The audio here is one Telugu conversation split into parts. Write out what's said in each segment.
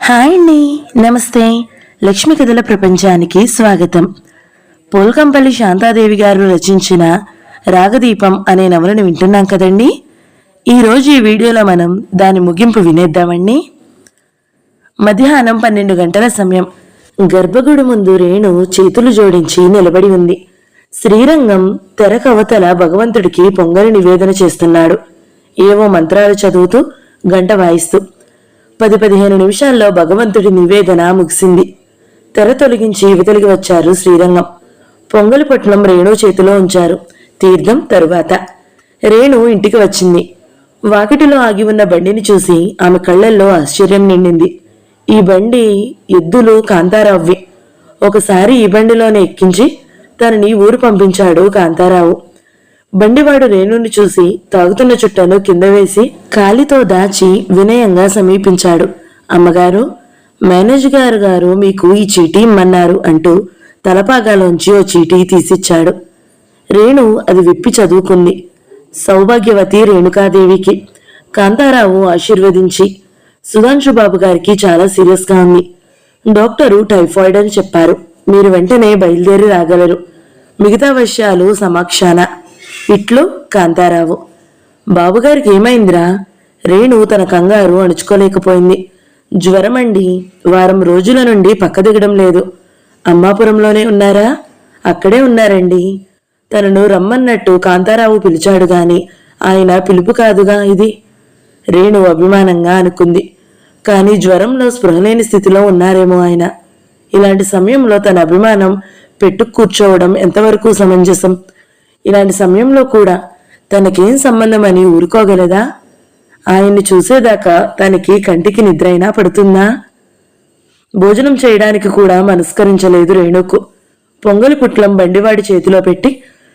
హాయ్ అండి, నమస్తే. లక్ష్మి కథల ప్రపంచానికి స్వాగతం. పోల్కంపల్లి శాంతాదేవి గారు రచించిన రాగదీపం అనే నవలను వింటున్నాం కదండి. ఈరోజు ఈ వీడియోలో మనం దాని ముగింపు వినేద్దామండి. మధ్యాహ్నం 12 గంటల సమయం. గర్భగుడి ముందు రేణు చేతులు జోడించి నిలబడి ఉంది. శ్రీరంగం తెర కవతల భగవంతుడికి పొంగలి నివేదన చేస్తున్నాడు. ఏవో మంత్రాలు చదువుతూ గంట వాయిస్తూ 10-15 నిమిషాల్లో భగవంతుడి నివేదన ముగిసింది. తెర తొలగించి యువతలికి వచ్చారు శ్రీరంగం. పొంగలి పొట్లం రేణు చేతిలో ఉంచారు. తీర్థం తరువాత రేణు ఇంటికి వచ్చింది. వాకిటిలో ఆగి ఉన్న బండిని చూసి ఆమె కళ్లల్లో ఆశ్చర్యం నిండింది. ఈ బండి ఎద్దులు కాంతారావువి. ఒకసారి ఈ బండిలోనే ఎక్కించి తనని ఊరు పంపించాడు కాంతారావు. బండివాడు రేణుని చూసి తాగుతున్న చుట్టను కింద వేసి కాలితో దాచి వినయంగా సమీపించాడు. అమ్మగారు, మేనేజర్ గారు మీకు ఈ చీటీ ఇమ్మన్నారు అంటూ తలపాగాలోంచి ఓ చీటీ తీసిచ్చాడు. రేణు అది విప్పి చదువుకుంది. సౌభాగ్యవతి రేణుకాదేవికి. కాంతారావు ఆశీర్వదించి, సుధాంశుబాబు గారికి చాలా సీరియస్గా ఉంది. డాక్టరు టైఫాయిడ్ అని చెప్పారు. మీరు వెంటనే బయలుదేరి రాగలరు. మిగతా విషయాలు సమాక్షాన. ఇట్లు కాంతారావు. బాబుగారికి ఏమైందిరా? రేణు తన కంగారు అణుచుకోలేకపోయింది. జ్వరమండి, వారం రోజుల నుండి పక్క దిగడం లేదు. అమ్మాపురంలోనే ఉన్నారా? అక్కడే ఉన్నారండి. తనను రమ్మన్నట్టు కాంతారావు పిలిచాడు గాని ఆయన పిలుపు కాదుగా ఇది. రేణు అభిమానంగా అనుకుంది. కాని జ్వరంలో స్పృహలేని స్థితిలో ఉన్నారేమో ఆయన. ఇలాంటి సమయంలో తన అభిమానం పెట్టు కూర్చోవడం ఎంతవరకు సమంజసం? ఇలాంటి సమయంలో కూడా తనకేం సంబంధమని ఊరుకోగలదా? ఆయన్ని చూసేదాకా తనకి కంటికి నిద్రైనా పడుతుందా? భోజనం చేయడానికి కూడా మనస్కరించలేదు రేణుకు. పొంగలి పుట్లం బండివాడి చేతిలో పెట్టి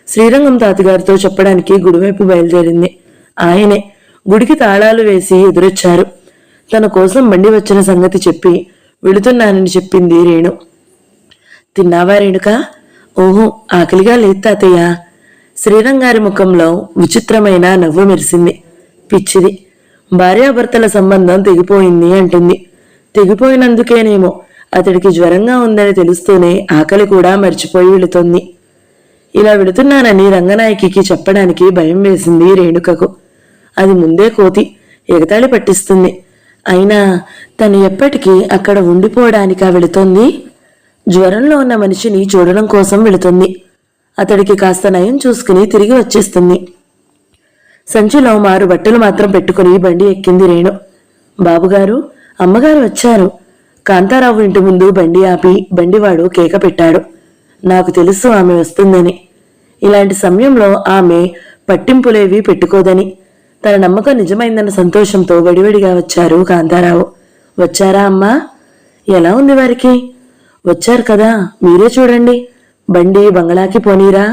శ్రీరంగం తాతగారితో చెప్పడానికి గుడివైపు బయలుదేరింది. ఆయనే గుడికి తాళాలు వేసి ఎదురొచ్చారు. తన కోసం బండి వచ్చిన సంగతి చెప్పి వెళుతున్నానని చెప్పింది రేణు. తిన్నావా రేణుక? ఓహో, ఆకలిగా లేదు తాతయ్య. శ్రీరంగారి ముఖంలో విచిత్రమైన నవ్వు మెరిసింది. పిచ్చిది, భార్యాభర్తల సంబంధం తెగిపోయింది అంటుంది. తెగిపోయినందుకేనేమో అతడికి జ్వరంగా ఉందని తెలుస్తూనే ఆకలి కూడా మర్చిపోయి వెళుతోంది. ఇలా వెళుతున్నానని రంగనాయకికి చెప్పడానికి భయం వేసింది రేణుకకు. అది ముందే కోతి ఎగతాళి పట్టిస్తుంది. అయినా తను ఎప్పటికీ అక్కడ ఉండిపోవడానికా వెళుతోంది? జ్వరంలో ఉన్న మనిషిని చూడడం కోసం వెళుతుంది. అతడికి కాస్త నయం చూసుకుని తిరిగి వచ్చేస్తుంది. సంచిలో మారు బట్టలు మాత్రం పెట్టుకుని బండి ఎక్కింది రేణు. బాబుగారు, అమ్మగారు వచ్చారు. కాంతారావు ఇంటి ముందు బండి ఆపి బండివాడు కేక పెట్టాడు. నాకు తెలుసు ఆమె వస్తుందని. ఇలాంటి సమయంలో ఆమె పట్టింపులేవి పెట్టుకోదని. తన నమ్మకం నిజమైందన్న సంతోషంతో వడివడిగా వచ్చారు కాంతారావు. వచ్చారా అమ్మా? ఎలా ఉంది వారికి? వచ్చారు కదా, మీరే చూడండి. బండి బంగళాకి పోనీరా?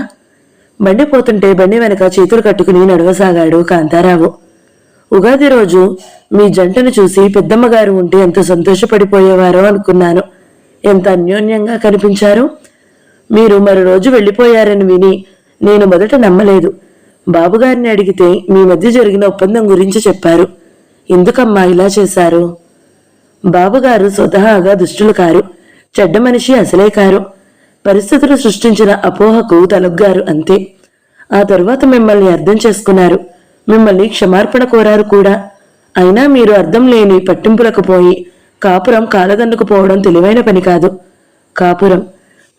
బండి పోతుంటే బండి వెనక చేతులు కట్టుకుని నడవసాగాడు కాంతారావు. ఉగాది రోజు మీ జంటను చూసి పెద్దమ్మగారు ఉంటే ఎంత సంతోషపడిపోయేవారో అనుకున్నాను. ఎంత అన్యోన్యంగా కనిపించారు. మీరు మరో రోజు వెళ్ళిపోయారని విని నేను మొదట నమ్మలేదు. బాబుగారిని అడిగితే మీ మధ్య జరిగిన ఒప్పందం గురించి చెప్పారు. ఎందుకమ్మా ఇలా చేశారు? బాబుగారు స్వతహాగా దుష్టులు కారు, చెడ్డ మనిషి అసలే కారు. పరిస్థితులు సృష్టించిన అపోహకు తలొగ్గారు అంతే. ఆ తరువాత మిమ్మల్ని అర్థం చేసుకున్నారు. మిమ్మల్ని క్షమార్పణ కోరారు కూడా. అయినా మీరు అర్థం లేని పట్టింపులకు పోయి కాపురం కాలదన్నుకు పోవడం తెలివైన పని కాదు. కాపురం,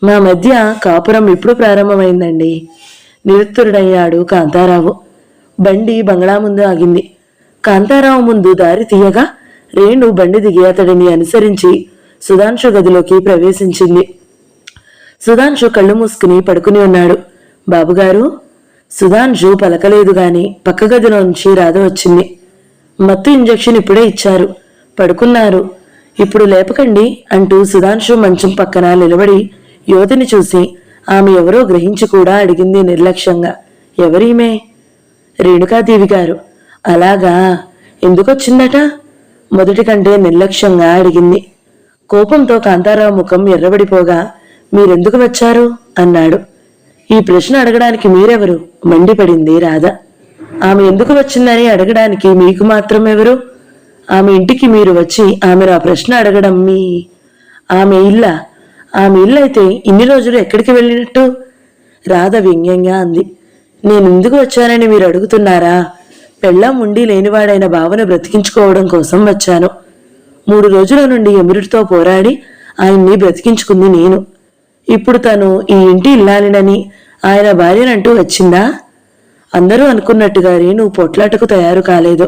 మా మధ్య కాపురం ఇప్పుడు ప్రారంభమైందండి. నిరుత్తరుడయ్యాడు కాంతారావు. బండి బంగళా ముందు ఆగింది. కాంతారావు ముందు దారి తీయగా రేణు బండి దిగి అతడిని అనుసరించి సుధాంశు గదిలోకి ప్రవేశించింది. సుధాంశు కళ్ళు మూసుకుని పడుకుని ఉన్నాడు. బాబుగారు? సుధాంశు పలకలేదు గాని పక్క గదిలోంచి రాధ వచ్చింది. మత్తు ఇంజెక్షన్ ఇప్పుడే ఇచ్చారు, పడుకున్నారు, ఇప్పుడు లేపకండి అంటూ సుధాంశు మంచం పక్కన నిలబడి యువతిని చూసి ఆమె ఎవరో గ్రహించి కూడా అడిగింది నిర్లక్ష్యంగా. ఎవరీమే? రేణుకాదేవి గారు. అలాగా, ఎందుకొచ్చిందట? మొదటి కంటే నిర్లక్ష్యంగా అడిగింది. కోపంతో కాంతారావు ముఖం ఎర్రబడిపోగా, మీరెందుకు వచ్చారు అన్నాడు. ఈ ప్రశ్న అడగడానికి మీరెవరు? మండిపడింది రాధ. ఆమె ఎందుకు వచ్చిందని అడగడానికి మీకు మాత్రం ఎవరు? ఆమె ఇంటికి మీరు వచ్చి ఆమెను ఆ ప్రశ్న అడగడం ఆమె ఇల్లా? ఆమె ఇల్లు అయితే ఇన్ని రోజులు ఎక్కడికి వెళ్ళినట్టు? రాధ వ్యంగ్యంగా అంది. నేను ఎందుకు వచ్చానని మీరు అడుగుతున్నారా? పెళ్ళాం ఉండి లేనివాడైన భావన బ్రతికించుకోవడం కోసం వచ్చాను. 3 రోజుల నుండి ఎమురిటితో పోరాడి ఆయన్ని బ్రతికించుకుంది నేను. ఇప్పుడు తను ఈ ఇంటి ఇల్లాలినని ఆయన భార్యనంటూ వచ్చిందా? అందరూ అనుకున్నట్టుగా రేణు పొట్లాటకు తయారు కాలేదు.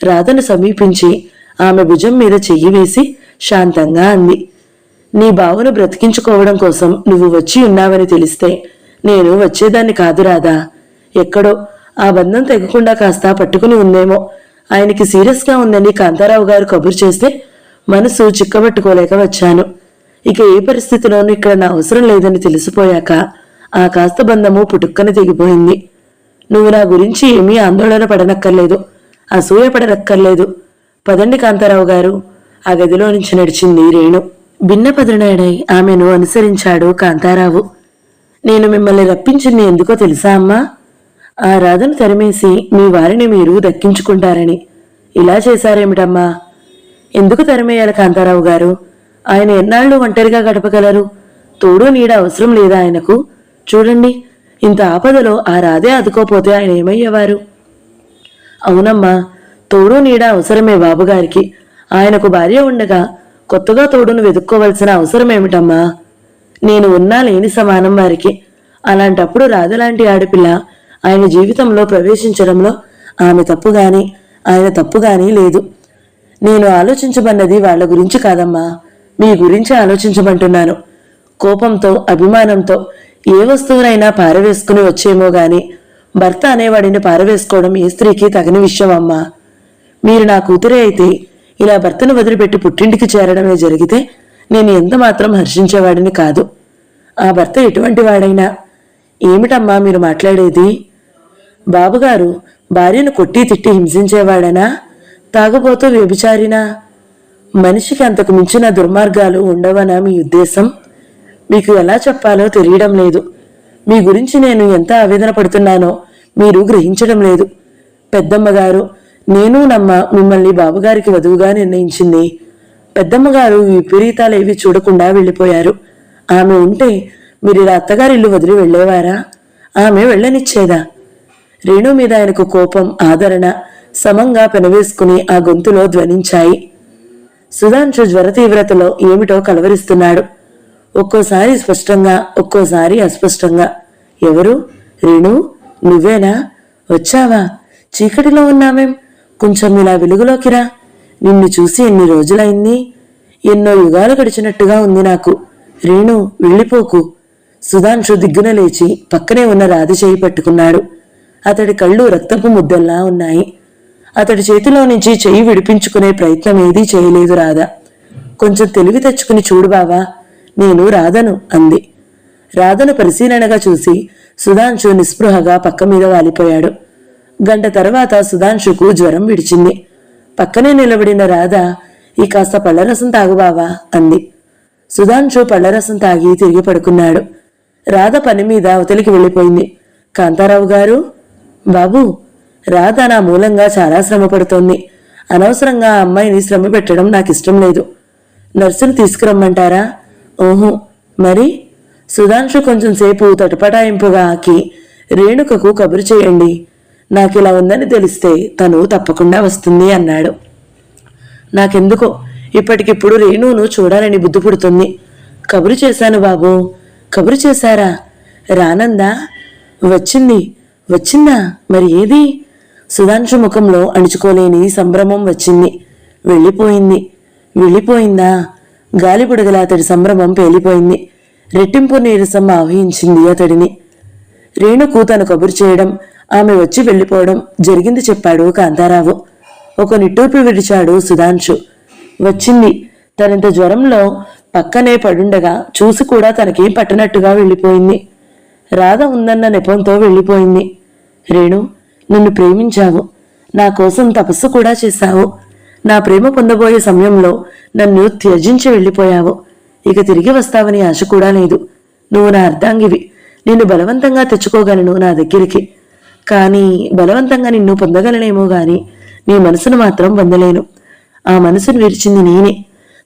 రాధను సమీపించి ఆమె భుజం మీద చెయ్యి వేసి శాంతంగా అంది. నీ బావను బ్రతికించుకోవడం కోసం నువ్వు వచ్చి ఉన్నావని తెలిస్తే నేను వచ్చేదాన్ని కాదు రాధా. ఎక్కడో ఆ బంధం తెగకుండా కాస్త పట్టుకుని ఉందేమో. ఆయనకి సీరియస్గా ఉందని కాంతారావు గారు కబురు చేస్తే మనసు చిక్కబట్టుకోలేక వచ్చాను. ఇక ఏ పరిస్థితిలోనూ ఇక్కడ నా అవసరం లేదని తెలిసిపోయాక ఆ కాస్త బంధము పుటుక్కన తెగిపోయింది. నువ్వు నా గురించి ఏమీ ఆందోళన పడనక్కర్లేదు, అసూయ పడనక్కర్లేదు. పదండి కాంతారావు గారు. ఆ గదిలో నుంచి నడిచింది రేణు. భిన్నపదునాడై ఆమెను అనుసరించాడు కాంతారావు. నేను మిమ్మల్ని రప్పించింది ఎందుకో తెలుసా అమ్మా? ఆ రాధను తరిమేసి మీ వారిని మీరు దక్కించుకుంటారని. ఇలా చేశారేమిటమ్మా? ఎందుకు తరిమేయాలి కాంతారావు గారు? ఆయన ఎన్నాళ్ళు ఒంటరిగా గడపగలరు? తోడు నీడ అవసరం లేదా ఆయనకు? చూడండి, ఇంత ఆపదలో ఆ రాధే అదుకోపోతే ఆయన ఏమయ్యేవారు? అవునమ్మా, తోడు నీడ అవసరమే బాబుగారికి. ఆయనకు భార్య ఉండగా కొత్తగా తోడును వెతుక్కోవలసిన అవసరమేమిటమ్మా? నేను ఉన్నా లేని సమానం వారికి. అలాంటప్పుడు రాధలాంటి ఆడపిల్ల ఆయన జీవితంలో ప్రవేశించడంలో ఆమె తప్పుగాని ఆయన తప్పుగాని లేదు. నేను ఆలోచించమన్నది వాళ్ల గురించి కాదమ్మా, మీ గురించి ఆలోచించమంటున్నాను. కోపంతో అభిమానంతో ఏ వస్తువునైనా పారవేసుకుని వచ్చేమో గాని భర్త అనేవాడిని పారవేసుకోవడం ఏ స్త్రీకి తగని విషయం అమ్మా. మీరు నా కూతురే అయితే ఇలా భర్తను వదిలిపెట్టి పుట్టింటికి చేరడమే జరిగితే నేను ఎంత మాత్రం హర్షించేవాడిని కాదు. ఆ భర్త ఎటువంటి వాడైనా. ఏమిటమ్మా మీరు మాట్లాడేది? బాబుగారు భార్యను కొట్టి తిట్టి హింసించేవాడనా? తాగుబోతూ వ్యభిచారినా? మనిషికి అంతకు మించిన దుర్మార్గాలు ఉండవనా మీ ఉద్దేశం? మీకు ఎలా చెప్పాలో తెలియడం లేదు. మీ గురించి నేను ఎంత ఆవేదన పడుతున్నానో మీరు గ్రహించడం లేదు. పెద్దమ్మగారు, నేను నమ్మ మిమ్మల్ని బాబుగారికి వధువుగా నిర్ణయించింది. పెద్దమ్మగారు విపరీతాలేవి చూడకుండా వెళ్ళిపోయారు. ఆమె ఉంటే మీరు ఇలా అత్తగారిల్లు వదిలి వెళ్లేవారా? ఆమె వెళ్ళనిచ్చేదా? రేణు మీద ఆయనకు కోపం, ఆదరణ సమంగా పెనవేసుకుని ఆ గొంతులో ధ్వనించాయి. సుధాంశు జ్వర తీవ్రతలో ఏమిటో కలవరిస్తున్నాడు. ఒక్కోసారి స్పష్టంగా, ఒక్కోసారి అస్పష్టంగా. ఎవరు? రేణు, నువ్వేనా? వచ్చావా? చీకటిలో ఉన్నామేం? కొంచెం ఇలా వెలుగులోకి రా. నిన్ను చూసి ఎన్ని రోజులైంది? ఎన్నో యుగాలు గడిచినట్టుగా ఉంది నాకు. రేణు, వెళ్ళిపోకు. సుధాంశు దిగ్గున లేచి పక్కనే ఉన్న రాధ చేయి పట్టుకున్నాడు. అతడి కళ్ళు రక్తపు ముద్దల్లా ఉన్నాయి. అతడి చేతిలో నుంచి చెయ్యి విడిపించుకునే ప్రయత్నం ఏదీ చేయలేదు రాధ. కొంచెం తెలివి తెచ్చుకుని చూడు బావా, నేను రాధను అంది. రాధను పరిశీలనగా చూసి సుధాంశు నిస్పృహగా పక్క మీద వాలిపోయాడు. గంట తర్వాత సుధాంశుకు జ్వరం విడిచింది. పక్కనే నిలబడిన రాధ, ఈ కాస్త పళ్ళరసం తాగుబావా అంది. సుధాంశు పళ్ళరసం తాగి తిరిగి పడుకున్నాడు. రాధ పని మీద అవతలికి వెళ్ళిపోయింది. కాంతారావు గారు. బాబు, రాధ నా మూలంగా చాలా శ్రమ పడుతోంది. అనవసరంగా ఆ అమ్మాయిని శ్రమ పెట్టడం నాకు ఇష్టం లేదు. నర్సును తీసుకురమ్మంటారా? ఓహో, మరి? సుధాంశు కొంచెం సేపు తటపటాయింపుగా ఆకి, రేణుకకు కబురు చేయండి. నాకిలా ఉందని తెలిస్తే తను తప్పకుండా వస్తుంది అన్నాడు. నాకెందుకో ఇప్పటికిప్పుడు రేణును చూడాలని బుద్ధి పుడుతుంది. కబురు చేశాను బాబు. కబురు చేశారా? రానందా? వచ్చింది. వచ్చిందా? మరి ఏది? సుధాంశు ముఖంలో అణుచుకోలేని సంభ్రమం వచ్చింది. వెళ్ళిపోయింది. వెళ్ళిపోయిందా? గాలి బుడగల అతడి సంభ్రమం పేలిపోయింది. రెట్టింపు నీరసం ఆవహించింది అతడిని. రేణుకు తను కబురు చేయడం, ఆమె వచ్చి వెళ్ళిపోవడం జరిగింది చెప్పాడు కాంతారావు. ఒక నిట్టూర్పు విడిచాడు సుధాంశు. వచ్చింది. తనంత జ్వరంలో పక్కనే పడుండగా చూసి కూడా తనకేం పట్టనట్టుగా వెళ్ళిపోయింది. రాధ ఉందన్న నెపంతో వెళ్ళిపోయింది. రేణు, నిన్ను ప్రేమించావు. నా కోసం తపస్సు కూడా చేశావు. నా ప్రేమ పొందబోయే సమయంలో నన్ను త్యజించి వెళ్ళిపోయావు. ఇక తిరిగి వస్తావని ఆశ కూడా లేదు. నువ్వు నా అర్ధాంగివి. నిన్ను బలవంతంగా తెచ్చుకోగలను నా దగ్గరికి. కానీ బలవంతంగా నిన్ను పొందగలనేమో గాని నీ మనసును మాత్రం పొందలేను. ఆ మనసును విరిచింది నేనే.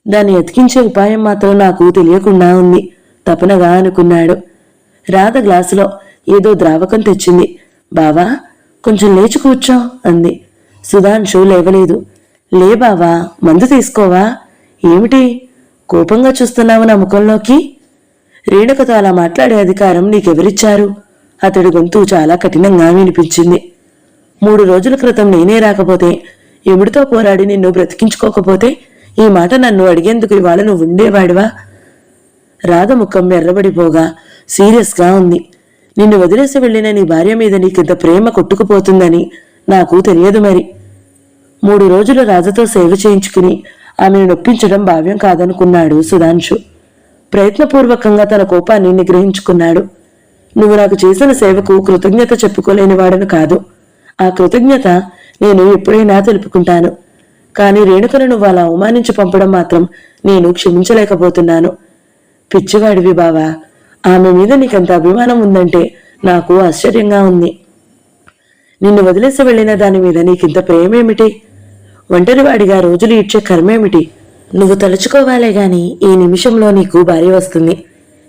దాన్ని అతికించే ఉపాయం మాత్రం నాకు తెలియకుండా ఉంది తపనగా అనుకున్నాడు. రాధ గ్లాసులో ఏదో ద్రావకం తెచ్చింది. బావా, కొంచెం లేచి కూర్చో అంది. సుధాంశు లేవలేదు. లే బావా, మందు తీసుకోవా? ఏమిటి కోపంగా చూస్తున్నావు నా ముఖంలోకి? రేణుకతో అలా మాట్లాడే అధికారం నీకెవరిచ్చారు? అతడి గొంతు చాలా కఠినంగా వినిపించింది. 3 రోజుల క్రితం నేనే రాకపోతే, ఎముడితో పోరాడి నిన్ను బ్రతికించుకోకపోతే ఈ మాట నన్ను అడిగేందుకు ఇవాళ నువ్వు ఉండేవాడివా? రాధ ముఖం ఎర్రబడిపోగా సీరియస్గా ఉంది. నిన్ను వదిలేసి వెళ్లిన నీ భార్య మీద నీకింత ప్రేమ కొట్టుకుపోతుందని నాకు తెలియదు మరి. 3 రోజులు రాధతో సేవ చేయించుకుని ఆమెను నొప్పించడం భావ్యం కాదనుకున్నాడు సుధాంశు. ప్రయత్నపూర్వకంగా తన కోపాన్ని నిగ్రహించుకున్నాడు. నువ్వు నాకు చేసిన సేవకు కృతజ్ఞత చెప్పుకోలేని వాడను కాదు. ఆ కృతజ్ఞత నేను ఎప్పుడైనా తెలుపుకుంటాను. కానీ రేణుకను నువ్వు అలా అవమానించి పంపడం మాత్రం నేను క్షమించలేకపోతున్నాను. పిచ్చివాడివి బావా, ఆమె మీద నీకంత అభిమానం ఉందంటే నాకు ఆశ్చర్యంగా ఉంది. నిన్ను వదిలేసి వెళ్లిన దాని మీద నీకింత ప్రేమేమిటి? ఒంటరివాడిగా రోజులు ఇచ్చే కర్మేమిటి? నువ్వు తలుచుకోవాలే గాని ఈ నిమిషంలో నీకు భార్య వస్తుంది.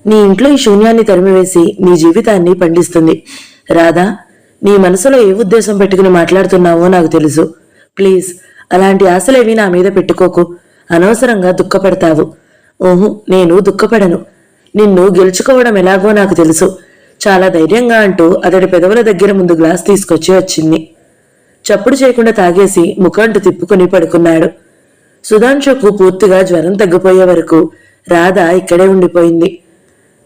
నీ ఇంట్లో ఈ శూన్యాన్ని తరిమివేసి నీ జీవితాన్ని పండిస్తుంది. రాధా, నీ మనసులో ఏ ఉద్దేశం పెట్టుకుని మాట్లాడుతున్నావో నాకు తెలుసు. ప్లీజ్, అలాంటి ఆశలేవి నా మీద పెట్టుకోకు. అనవసరంగా దుఃఖపడతావు. ఓహు, నేను దుఃఖపడను. నిన్ను గెలుచుకోవడం ఎలాగో నాకు తెలుసు. చాలా ధైర్యంగా అంటూ అతడి పెదవుల దగ్గర ముందు గ్లాస్ తీసుకొచ్చి వచ్చింది. చప్పుడు చేయకుండా తాగేసి ముఖంటు తిప్పుకుని పడుకున్నాడు. సుధాంశుకు పూర్తిగా జ్వరం తగ్గిపోయే వరకు రాధ ఇక్కడే ఉండిపోయింది.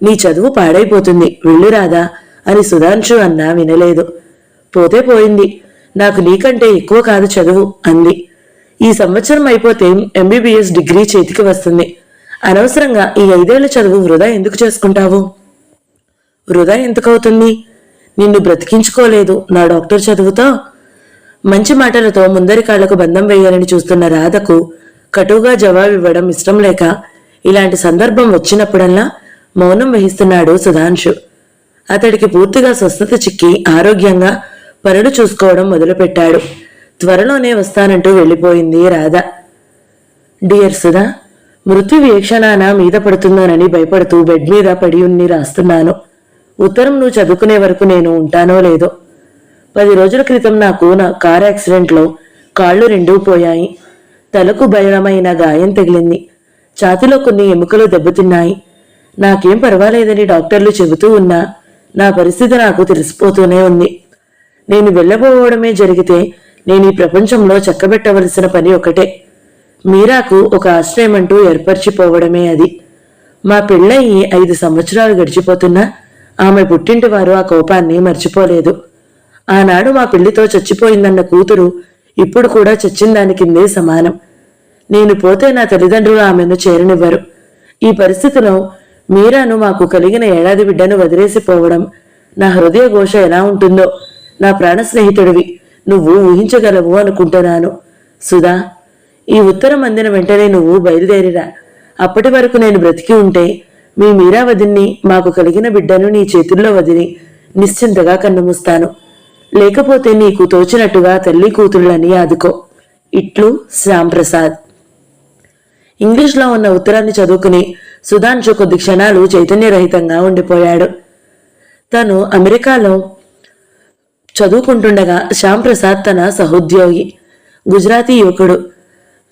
నీ చదువు పాడైపోతుంది, వెళ్ళు రాధా అని సుధాంశు అన్నా వినలేదు. పోతే పోయింది, నాకు నీకంటే ఎక్కువ కాదు చదువు అంది. ఈ సంవత్సరం అయిపోతే MBBS డిగ్రీ చేతికి వస్తుంది. అనవసరంగా ఈ 5 ఏళ్ల చదువు వృధా ఎందుకు చేసుకుంటావు? వృధా ఎందుకవుతుంది? నిన్ను బ్రతికించుకోలేదు నా డాక్టర్ చదువుతో. మంచి మాటలతో ముందరి కాళ్లకు బంధం వేయాలని చూస్తున్న రాధకు కటువుగా జవాబివ్వడం ఇష్టం లేక ఇలాంటి సందర్భం వచ్చినప్పుడల్లా మౌనం వహిస్తున్నాడు సుధాంశు. అతడికి పూర్తిగా స్వస్థత చిక్కి ఆరోగ్యంగా పనులు చూసుకోవడం మొదలుపెట్టాడు. త్వరలోనే వస్తానంటూ వెళ్లిపోయింది రాధ. డియర్ సుధా, మృత్యువు ఏ క్షణాన మీద పడుతుందోనని భయపడుతూ బెడ్ మీద పడి ఉన్ని రాస్తున్నాను. ఉత్తరం నువ్వు చదువుకునే వరకు నేను ఉంటానో లేదో. 10 రోజుల క్రితం నాకు నా కారు యాక్సిడెంట్లో కాళ్ళు 2 పోయాయి. తలకు బలమైన గాయం తగిలింది. ఛాతిలో కొన్ని ఎముకలు దెబ్బతిన్నాయి. నాకేం పర్వాలేదని డాక్టర్లు చెబుతూ ఉన్నా నా పరిస్థితి నాకు తెలిసిపోతూనే ఉంది. నేను వెళ్ళబోవడమే జరిగితే నేను ఈ ప్రపంచంలో చక్కబెట్టవలసిన పని ఒకటే. మీరాకు ఒక ఆశ్రయమంటూ ఏర్పరిచిపోవడమే అది. మా పెళ్ళయి 5 సంవత్సరాలు గడిచిపోతున్నా ఆమె పుట్టింటి వారు ఆ కోపాన్ని మర్చిపోలేదు. ఆనాడు మా పెళ్లితో చచ్చిపోయిందన్న కూతురు ఇప్పుడు కూడా చచ్చిందాని కిందే సమానం. నేను పోతే నా తల్లిదండ్రులు ఆమెను చేరనివ్వరు. ఈ పరిస్థితిలో మీరాను మాకు కలిగిన ఏడాది బిడ్డను వదిలేసిపోవడం నా హృదయ ఘోష ఎలా ఉంటుందో నా ప్రాణ స్నేహితుడివి నువ్వు ఊహించగలవు అనుకుంటున్నాను. సుధా, ఈ ఉత్తరం అందిన వెంటనే నువ్వు బయలుదేరిరా. అప్పటి వరకు నేను బ్రతికి ఉంటే మీ మీరావదిని మాకు కలిగిన బిడ్డను నీ చేతుల్లో వదిలి నిశ్చింతగా కన్నుమూస్తాను. లేకపోతే నీకు తోచినట్టుగా తల్లి కూతుళ్ళని ఆదుకో. ఇట్లు శ్యాంప్రసాద్. ఇంగ్లీష్లో ఉన్న ఉత్తరాన్ని చదువుకుని సుధాంశు కొద్ది క్షణాలు చైతన్యరహితంగా ఉండిపోయాడు. తను అమెరికాలో చదువుకుంటుండగా శ్యాంప్రసాద్ తన సహోద్యోగి గుజరాతీ యువకుడు.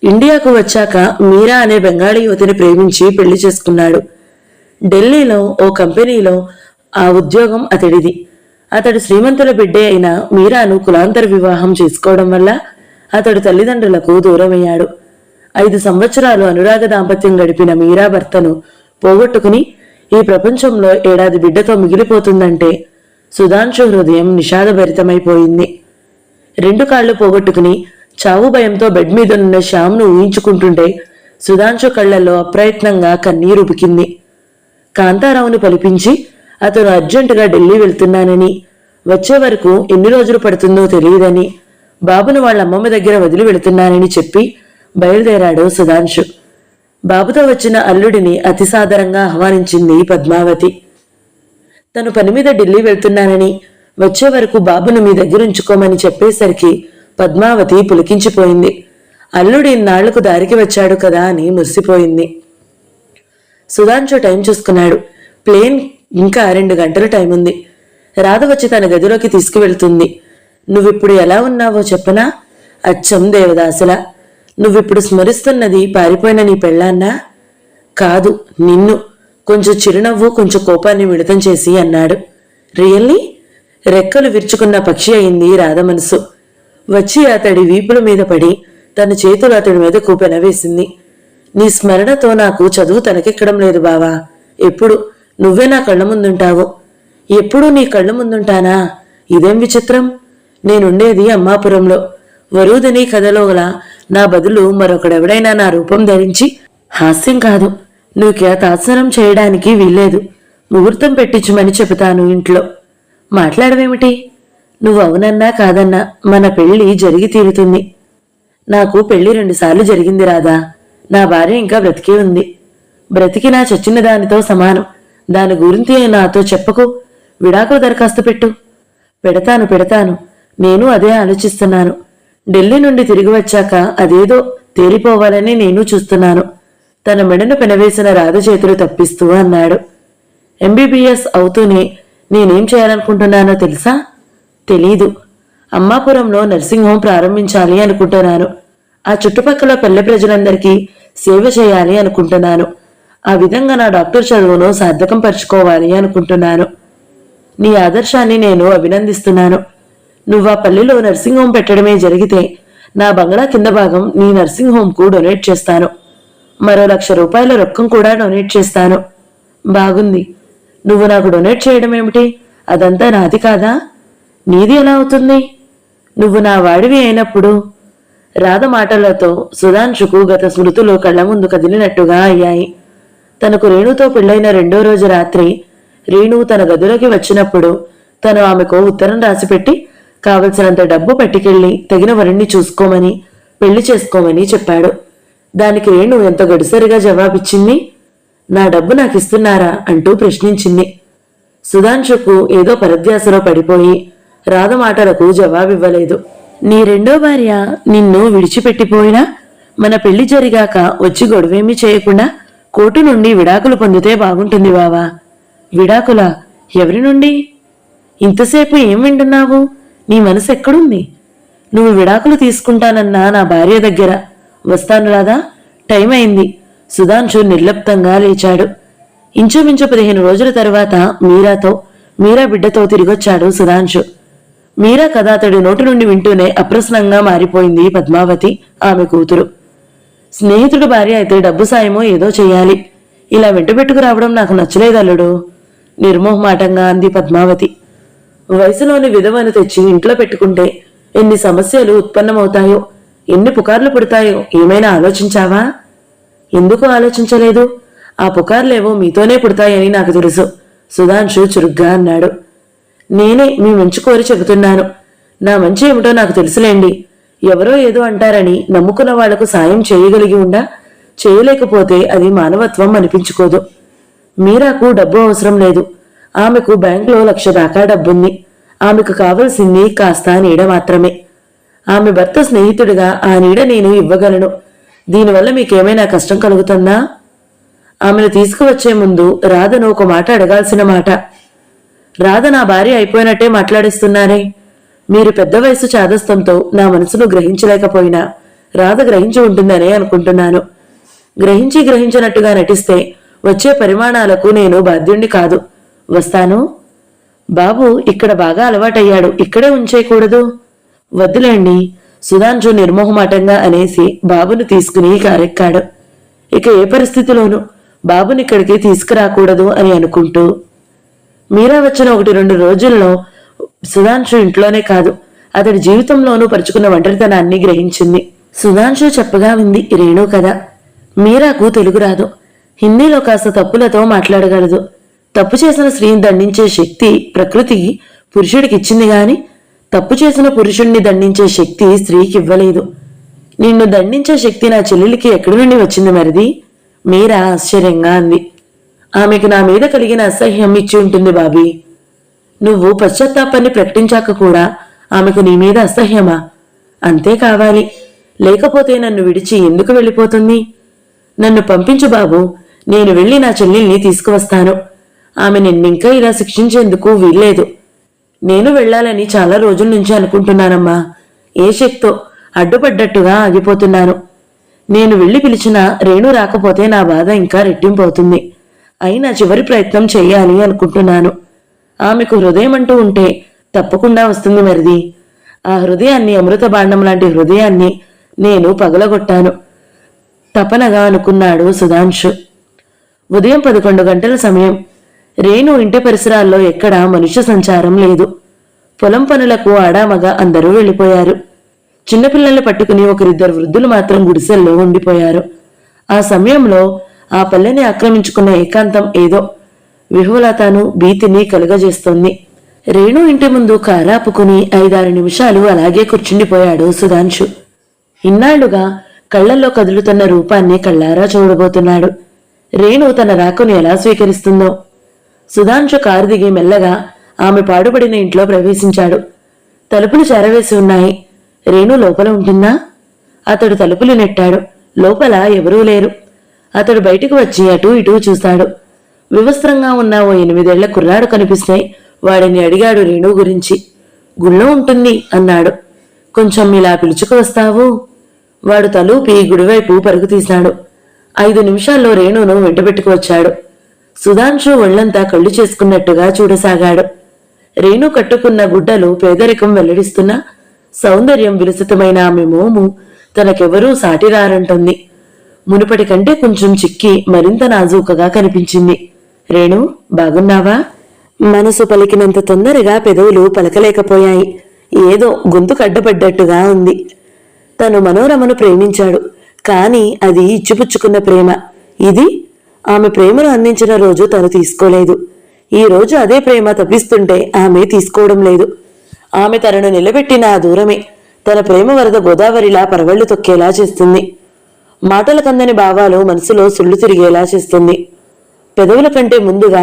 ఇండియాకు వచ్చాక మీరా అనే బెంగాలీ యువతిని ప్రేమించి పెళ్లి చేసుకున్నాడు. ఢిల్లీలో ఓ కంపెనీలో ఆ ఉద్యోగం అతడిది. అతడు శ్రీమంతుల బిడ్డే అయిన మీరాను కులాంతర వివాహం చేసుకోవడం వల్ల అతడు తల్లిదండ్రులకు దూరమయ్యాడు. 5 సంవత్సరాలు అనురాగ దాంపత్యం గడిపిన మీరా భర్తను పోగొట్టుకుని ఈ ప్రపంచంలో ఏడాది బిడ్డతో మిగిలిపోతుందంటే సుధాంశు హృదయం నిషాదభరితమైపోయింది. 2 కాళ్లు పోగొట్టుకుని చావు భయంతో బెడ్ మీదనున్న శ్యామ్ను ఊహించుకుంటుంటే సుధాంశు కళ్లలో అప్రయత్నంగా కన్నీరు ఉబికింది. కాంతారావును పలిపించి అతను అర్జెంటుగా ఢిల్లీ వెళ్తున్నానని, వచ్చే వరకు ఎన్ని రోజులు పడుతుందో తెలియదని, బాబును వాళ్ళ అమ్మమ్మ దగ్గర వదిలి వెళుతున్నానని చెప్పి బయలుదేరాడు సుధాంశు. బాబుతో వచ్చిన అల్లుడిని అతి సాదరంగా ఆహ్వానించింది పద్మావతి. తను పని మీద ఢిల్లీ వెళ్తున్నానని, వచ్చే వరకు బాబును మీ దగ్గరుంచుకోమని చెప్పేసరికి పద్మావతి పులికించిపోయింది. అల్లుడు ఇన్నాళ్లకు దారికి వచ్చాడు కదా అని మురిసిపోయింది. సుధాంశు టైం చూసుకున్నాడు. ప్లేన్ ఇంకా 2 గంటల టైం ఉంది. రాధ వచ్చి తన గదిలోకి తీసుకువెళ్తుంది. నువ్విప్పుడు ఎలా ఉన్నావో చెప్పనా? అచ్చం దేవదాసులా. నువ్విప్పుడు స్మరిస్తున్నది పారిపోయిన నీ పెళ్ళాన్నా? కాదు, నిన్ను. కొంచెం చిరునవ్వు, కొంచెం కోపాన్ని మిళితం చేసి అన్నాడు. రియల్లీ? రెక్కలు విరుచుకున్న పక్షి అయింది రాధ మనసు. వచ్చి అతడి వీపుల మీద పడి తన చేతులు అతడి మీద కూపెనవేసింది. నీ స్మరణతో నాకు చదువు తనకెక్కడం లేదు బావా. ఎప్పుడు నువ్వే నా కళ్ళ ముందుంటావు. ఎప్పుడూ నీ కళ్ళ ముందుంటానా? ఇదేం విచిత్రం. నేనుండేది అమ్మాపురంలో. వరూదని కథలోగల నా బదులు మరొకడెవడైనా నా రూపం ధరించి హాస్యం కాదు, నువ్వు తాత్సరం చేయడానికి వీల్లేదు. ముహూర్తం పెట్టించమని చెబుతాను ఇంట్లో. మాట్లాడవేమిటి? నువ్వు అవునన్నా కాదన్నా మన పెళ్లి జరిగి తీరుతుంది. నాకు పెళ్లి 2 సార్లు జరిగింది రాదా. నా భార్య ఇంకా బ్రతికే ఉంది. బ్రతికినా చచ్చిన దానితో సమానం. దాని గురించి నాతో చెప్పకు. విడాకుల దరఖాస్తు పెట్టు. పెడతాను. నేను అదే ఆలోచిస్తున్నాను. ఢిల్లీ నుండి తిరిగి వచ్చాక అదేదో తేలిపోవాలని నేను చూస్తున్నాను. తన మెడను పెనవేసిన రాధ చేతులు తప్పిస్తూ అన్నాడు. ఎంబీబీఎస్ అవుతూనే నేనేం చేయాలనుకుంటున్నానో తెలుసా? తెలీదు. అమ్మాపురంలో నర్సింగ్ హోం ప్రారంభించాలి అనుకుంటున్నాను. ఆ చుట్టుపక్కల పల్లె ప్రజలందరికీ సేవ చేయాలి అనుకుంటున్నాను. ఆ విధంగా నా డాక్టర్ చదువును సార్థకం పరుచుకోవాలి అనుకుంటున్నాను. నీ ఆదర్శాన్ని నేను అభినందిస్తున్నాను. నువ్వు ఆ పల్లెలో నర్సింగ్ హోం పెట్టడమే జరిగితే నా బంగ్లా కింద భాగం నీ నర్సింగ్ హోంకు డొనేట్ చేస్తాను. మరో ₹1,00,000 రొక్కం కూడా డొనేట్ చేస్తాను. బాగుంది. నువ్వు నాకు డొనేట్ చేయడం ఏమిటి? అదంతా నాది కాదా? నీది ఎలా అవుతుంది? నువ్వు నా వాడివి అయినప్పుడు. రాధ మాటలతో సుధాంశుకు గత స్మృతులు కళ్ల ముందు కదిలినట్టుగా అయ్యాయి. తనకు రేణుతో పెళ్లైన 2వ రోజు రాత్రి రేణు తన గదిలోకి వచ్చినప్పుడు తను ఆమెకు ఉత్తరం రాసిపెట్టి కావలసినంత డబ్బు పట్టుకెళ్లి తగిన వరుణ్ణి చూసుకోమని, పెళ్లి చేసుకోమని చెప్పాడు. దానికి రేణు ఎంత గడుసరిగా జవాబిచ్చింది. నా డబ్బు నాకిస్తున్నారా అంటూ ప్రశ్నించింది. సుధాంశుకు ఏదో పరధ్యాసలో పడిపోయి రాధ మాటలకు జవాబివ్వలేదు. నీ 2వ భార్య నిన్ను విడిచిపెట్టిపోయినా మన పెళ్లి జరిగాక వచ్చి గొడవేమీ చేయకుండా కోర్టు నుండి విడాకులు పొందితే బాగుంటుంది బావా. విడాకులా? ఎవరి నుండి? ఇంతసేపు ఏం వింటున్నావు? నీ మనసు ఎక్కడుంది? నువ్వు విడాకులు తీసుకుంటానన్నా నా భార్య దగ్గర. వస్తాను రాదా, టైం అయింది. సుధాంశు నిర్లిప్తంగా లేచాడు. ఇంచుమించు 15 రోజుల తరువాత మీరా బిడ్డతో తిరిగొచ్చాడు సుధాంశు. మీరా కథ అతడి నోటి నుండి వింటూనే అప్రశ్నంగా మారిపోయింది పద్మావతి, ఆమె కూతురు. స్నేహితుడు భార్య అయితే డబ్బు సాయమో ఏదో చెయ్యాలి. ఇలా వెంటబెట్టుకు రావడం నాకు నచ్చలేదల్లుడు, నిర్మోహమాటంగా అంది పద్మావతి. వయసులోని విధవను తెచ్చి ఇంట్లో పెట్టుకుంటే ఎన్ని సమస్యలు ఉత్పన్నమవుతాయో, ఎన్ని పుకార్లు పుడతాయో ఏమైనా ఆలోచించావా? ఎందుకు ఆలోచించలేదు? ఆ పుకార్లేవో మీతోనే పుడతాయని నాకు తెలుసు, సుధాంశు చురుగ్గా అన్నాడు. నేనే మీ మంచి కోరి చెబుతున్నాను. నా మంచి ఏమిటో నాకు తెలుసులేండి. ఎవరో ఏదో అంటారని నమ్ముకున్న వాళ్లకు సాయం చేయగలిగి ఉండా చేయలేకపోతే అది మానవత్వం అనిపించుకోదు. మీరాకు డబ్బు అవసరం లేదు. ఆమెకు బ్యాంకులో 1,00,000 దాకా డబ్బుంది. ఆమెకు కావలసింది కాస్త నీడ మాత్రమే. ఆమె భర్త స్నేహితుడిగా ఆ నీడ నేను ఇవ్వగలను. దీనివల్ల మీకేమైనా కష్టం కలుగుతుందా? ఆమెను తీసుకువచ్చే ముందు రాధను ఒక మాట అడగాల్సిన మాట. రాధ నా భార్య అయిపోయినట్టే మాట్లాడిస్తున్నారే. మీరు పెద్ద వయసు చాదస్తంతో నా మనసును గ్రహించలేకపోయినా రాధ గ్రహించి ఉంటుందనే అనుకుంటున్నాను. గ్రహించినట్టుగా నటిస్తే వచ్చే పరిమాణాలకు నేను బాధ్యుణ్ణి కాదు. వస్తాను. బాబు ఇక్కడ బాగా అలవాటయ్యాడు, ఇక్కడే ఉంచేయకూడదు. వద్దులేండి, సుధాంశు నిర్మోహమాటంగా అనేసి బాబును తీసుకుని కారెక్కాడు. ఇక ఏ పరిస్థితిలోనూ బాబునిక్కడికి తీసుకురాకూడదు అని అనుకుంటూ మీరా వచ్చిన 1-2 రోజుల్లో సుధాంశు ఇంట్లోనే కాదు అతడి జీవితంలోనూ పరుచుకున్న ఒంటరితనాన్ని గ్రహించింది. సుధాంశు చెప్పగా వింది రేణు కథ. మీరాకు తెలుగు రాదు. హిందీలో కాస్త తప్పులతో మాట్లాడగలదు. తప్పు చేసిన స్త్రీని దండించే శక్తి ప్రకృతి పురుషుడికి ఇచ్చింది గాని తప్పు చేసిన పురుషుణ్ణి దండించే శక్తి స్త్రీకి ఇవ్వలేదు. నిన్ను దండించే శక్తి నా చెల్లెలికి ఎక్కడి నుండి వచ్చింది మరిది? మీరా ఆశ్చర్యంగా అంది. ఆమెకు నా మీద కలిగిన అసహ్యం ఇచ్చి ఉంటుంది బాబీ. నువ్వు పశ్చాత్తాపాన్ని ప్రకటించాక కూడా ఆమెకు నీ మీద అసహ్యమా? అంతే కావాలి. లేకపోతే నన్ను విడిచి ఎందుకు వెళ్ళిపోతుంది? నన్ను పంపించు బాబు, నేను వెళ్ళి నా చెల్లెల్ని తీసుకువస్తాను. ఆమె నిన్నింకా ఇలా శిక్షించేందుకు వీల్లేదు. నేను వెళ్ళాలని చాలా రోజుల నుంచి అనుకుంటున్నానమ్మా. ఏ శక్తో అడ్డుపడ్డట్టుగా ఆగిపోతున్నాను. నేను వెళ్ళి పిలిచినా రేణు రాకపోతే నా బాధ ఇంకా రెట్టింపవుతుంది. అయినా చివరి ప్రయత్నం చెయ్యాలి అనుకుంటున్నాను. ఆమెకు హృదయం అంటూ ఉంటే తప్పకుండా వస్తుంది మరిది. ఆ హృదయాన్ని, అమృత బాండం లాంటి హృదయాన్ని నేను పగలగొట్టాను తపనగా అనుకున్నాడు సుధాంశు. ఉదయం 11 గంటల సమయం. రేణు ఇంటి పరిసరాల్లో ఎక్కడా మనుష్య సంచారం లేదు. పొలం పనులకు ఆడామగ అందరూ వెళ్ళిపోయారు. చిన్నపిల్లల్ని పట్టుకుని ఒకరిద్దరు వృద్ధులు మాత్రం గుడిసెల్లో ఉండిపోయారు. ఆ సమయంలో ఆ పల్లెని ఆక్రమించుకున్న ఏకాంతం ఏదో విహ్వలతను, భీతిని కలుగజేస్తోంది. రేణు ఇంటి ముందు కారాపుకుని 5-6 నిమిషాలు అలాగే కూర్చుండిపోయాడు సుధాంశు. ఇన్నాళ్లుగా కళ్లల్లో కదులుతున్న రూపాన్ని కళ్ళారా చూడబోతున్నాడు. రేణు తన రాకను ఎలా స్వీకరిస్తుందో. సుధాంశు కారు దిగి మెల్లగా ఆమె పాడుపడిన ఇంట్లో ప్రవేశించాడు. తలుపులు చెరవేసి ఉన్నాయి. రేణు లోపల ఉంటుందా? అతడు తలుపులు నెట్టాడు. లోపల ఎవరూ లేరు. అతడు బయటికి వచ్చి అటూ ఇటూ చూశాడు. వివస్త్రంగా ఉన్న ఓ 8 ఏళ్ల కుర్రాడు కనిపిస్తే వాడిని అడిగాడు రేణు గురించి. గుళ్ళో ఉంటుంది అన్నాడు. కొంచెం ఇలా పిలుచుకు వస్తావు? వాడు తలూపి గుడివైపు పరుగు తీశాడు. 5 నిమిషాల్లో రేణును వెంటబెట్టుకు వచ్చాడు. సుధాంశు ఒళ్లంతా కళ్ళు చేసుకున్నట్టుగా చూడసాగాడు. రేణు కట్టుకున్న గుడ్డలు పేదరికం వెల్లడిస్తున్న సౌందర్యం విలసితమైన ఆమె మోము తనకెవరూ సాటిరారంటుంది. మునుపటి కంటే కొంచెం చిక్కి మరింత నాజూకగా కనిపించింది. రేణు, బాగున్నావా? మనసు పలికినంత తొందరగా పెదవులు పలకలేకపోయాయి. ఏదో గొంతు కడ్డపడ్డట్టుగా ఉంది. తను మనోరమను ప్రేమించాడు. కాని అది ఇచ్చిపుచ్చుకున్న ప్రేమ. ఇది ఆమె ప్రేమను అందించిన రోజు తను తీసుకోలేదు. ఈ రోజు అదే ప్రేమ తప్పిస్తుంటే ఆమె తీసుకోవడం లేదు. ఆమె తనను నిలబెట్టిన ఆ దూరమే తన ప్రేమ వరద గోదావరిలా పరవళ్లు తొక్కేలా చేస్తుంది. మాటల కందని భావాలు మనసులో సుళ్ళు తిరిగేలా చేస్తుంది. పెదవుల కంటే ముందుగా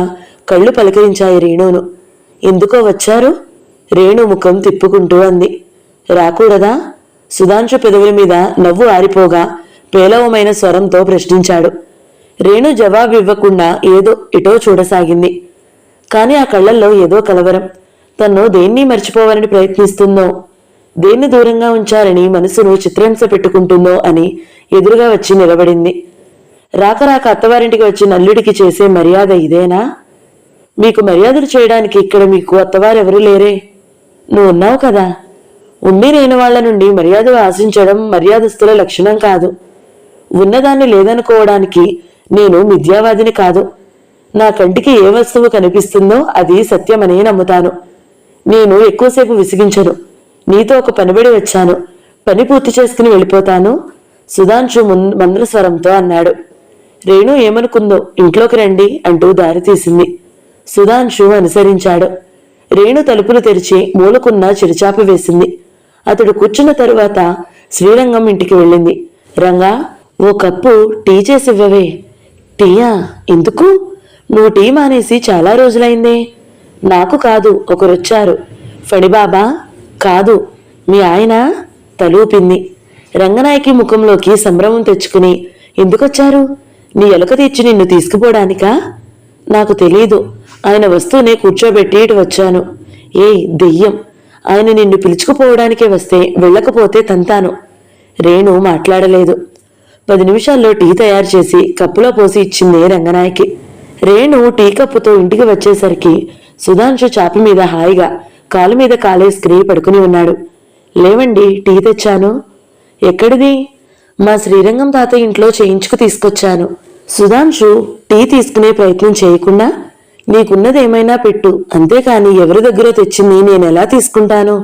కళ్ళు పలకరించాయి రేణును. ఎందుకో వచ్చారు? రేణు ముఖం తిప్పుకుంటూ అంది. రాకూడదా? సుధాంశు పెదవుల మీద నవ్వు ఆరిపోగా పేలవమైన స్వరంతో ప్రశ్నించాడు. రేణు జవాబివ్వకుండా ఏదో ఎటో చూడసాగింది. కాని ఆ కళ్లల్లో ఏదో కలవరం. తన్ను దేన్ని మర్చిపోవాలని ప్రయత్నిస్తుందో, దేన్ని దూరంగా ఉంచాలని మనసును చిత్రహింస పెట్టుకుంటుందో అని ఎదురుగా వచ్చి నిలబడింది. రాక రాక అత్తవారింటికి వచ్చి నల్లుడికి చేసే మర్యాద ఇదేనా? మీకు మర్యాదలు చేయడానికి ఇక్కడ మీకు అత్తవారెవరూ లేరే? నువ్వు ఉన్నావు కదా. ఉండి లేని వాళ్ల నుండి మర్యాదలు ఆశించడం మర్యాదస్తుల లక్షణం కాదు. ఉన్నదాన్ని లేదనుకోవడానికి నేను మిథ్యావాదిని కాదు. నా కంటికి ఏ వస్తువు కనిపిస్తుందో అది సత్యమనే నమ్ముతాను. నేను ఎక్కువసేపు విసిగించను. నీతో ఒక పనిబడి వచ్చాను. పని పూర్తి చేసుకుని వెళ్ళిపోతాను సుధాంశు మంద్రస్వరంతో అన్నాడు. రేణు ఏమనుకుందో, ఇంట్లోకి రండి అంటూ దారి తీసింది. సుధాంశు అనుసరించాడు. రేణు తలుపులు తెరిచి మూలకున్న చిరుచాప వేసింది. అతడు కూర్చున్న తరువాత శ్రీరంగం ఇంటికి వెళ్ళింది. రంగా, ఓ కప్పు టీ చేసివ్వవే. టీయా? ఎందుకు? నువ్వు టీ మానేసి చాలా రోజులైందే. నాకు కాదు, ఒకరొచ్చారు. ఫణిబాబా? కాదు, మీ ఆయన. తలూపింది. రంగనాయకి ముఖంలోకి సంభ్రమం తెచ్చుకుని, ఎందుకొచ్చారు? నీ ఎలుక తెచ్చి నిన్ను తీసుకుపోవడానికా? నాకు తెలీదు. ఆయన వస్తూనే కూర్చోబెట్టి ఇటు వచ్చాను. దెయ్యం, ఆయన నిన్ను పిలుచుకుపోవడానికే వస్తే వెళ్ళకపోతే తంతాను. రేణు మాట్లాడలేదు. 10 నిమిషాల్లో టీ తయారు చేసి కప్పులో పోసి ఇచ్చింది రంగనాయకి. రేణు టీ కప్పుతో ఇంటికి వచ్చేసరికి సుధాంశు చాప మీద హాయిగా కాలు మీద కాలేసుకుని పడుకుని ఉన్నాడు. లేవండి, టీ తెచ్చాను. ఎక్కడిది? మా శ్రీరంగం తాత ఇంట్లో చేయించుకు తీసుకొచ్చాను. సుధాంశు టీ తీసుకునే ప్రయత్నం చేయకుండా, నీకున్నదేమైనా పెట్టు, అంతేకాని ఎవరి దగ్గర తెచ్చింది నేనెలా తీసుకుంటాను